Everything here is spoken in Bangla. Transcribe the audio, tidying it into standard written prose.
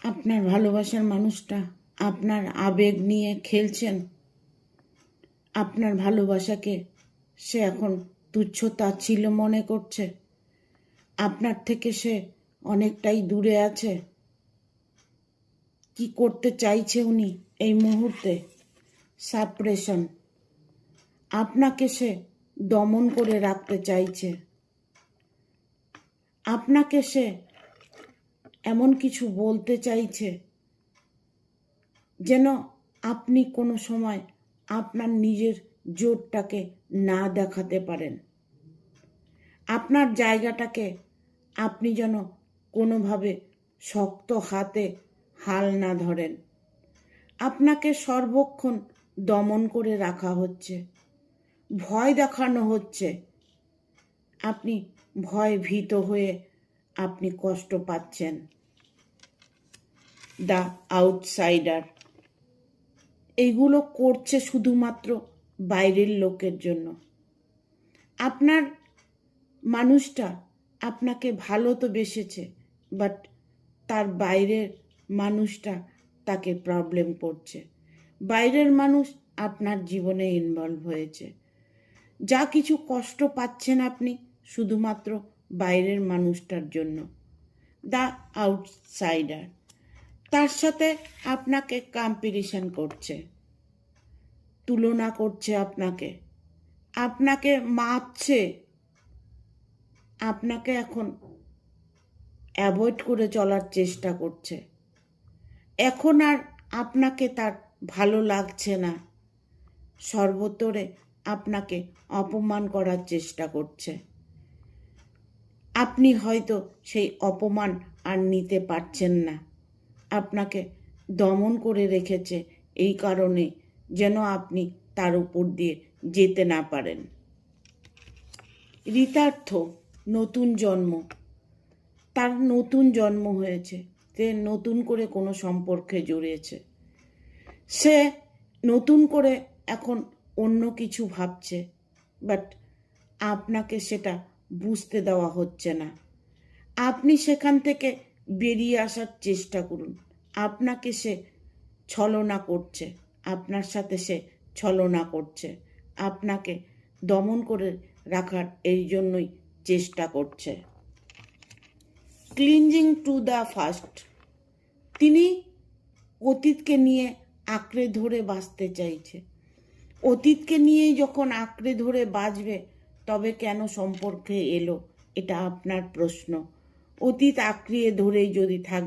আপনার ভালোবাসার মানুষটা আপনার আবেগ নিয়ে খেলছেন। আপনার ভালোবাসাকে সে এখন তুচ্ছ তাচ্ছিল্য মনে করছে। আপনার থেকে সে অনেকটাই দূরে আছে। কি করতে চাইছে উনি এই মুহূর্তে? সাপ্রেশন। আপনাকে সে দমন করে রাখতে চাইছে। আপনাকে সে এমন কিছু বলতে চাইছে যেন আপনি কোনো সময় আপনার নিজের জোরটাকে না দেখাতে পারেন। আপনার জায়গাটাকে আপনি যেন কোনোভাবে শক্ত হাতে হাল না ধরেন। আপনাকে সর্বক্ষণ দমন করে রাখা হচ্ছে, ভয় দেখানো হচ্ছে। আপনি ভয় ভীত হয়ে আপনি কষ্ট পাচ্ছেন। দ্য আউটসাইডার এইগুলো করছে শুধুমাত্র বাইরের লোকের জন্য। আপনার মানুষটা আপনাকে ভালো তো বেসেছে, বাট তার বাইরের মানুষটা তাকে প্রবলেম করছে। বাইরের মানুষ আপনার জীবনে ইনভলভ হয়েছে। যা কিছু কষ্ট পাচ্ছেন আপনি শুধুমাত্র বাইরের মানুষটার জন্য। দ্য আউটসাইডার তার সাথে আপনাকে কম্পিটিশন করছে, তুলনা করছে, আপনাকে মাপছে, আপনাকে এখন অ্যাভয়েড করে চলার চেষ্টা করছে। এখন আর আপনাকে তার ভালো লাগছে না, সর্বতরে আপনাকে অপমান করার চেষ্টা করছে। আপনি হয়তো সেই অপমান আর নিতে পারছেন না। আপনাকে দমন করে রেখেছে এই কারণে যেন আপনি তার উপর দিয়ে যেতে না পারেন। ঋতার্থ নতুন জন্ম, তার নতুন জন্ম হয়েছে, সে নতুন করে কোনো সম্পর্কে জড়িয়েছে। সে নতুন করে এখন অন্য কিছু ভাবছে, বাট আপনাকে সেটা বুঝতে দেওয়া হচ্ছে না। আপনি সেখান থেকে বেরিয়ে আসার চেষ্টা করুন। আপনাকে সে ছলনা করছে, আপনার সাথে সে ছলনা করছে, আপনাকে দমন করে রাখার এই জন্যই চেষ্টা করছে। ক্লিনজিং টু দ্য ফাস্ট, তিনি অতীতকে নিয়ে আঁকড়ে ধরে বাঁচতে চাইছে। অতীতকে নিয়েই যখন আঁকড়ে ধরে বাঁচবে তবে কেন সম্পর্কে এলো, এটা আপনার প্রশ্ন। অতীত আঁকড়িয়ে ধরেই যদি থাকবে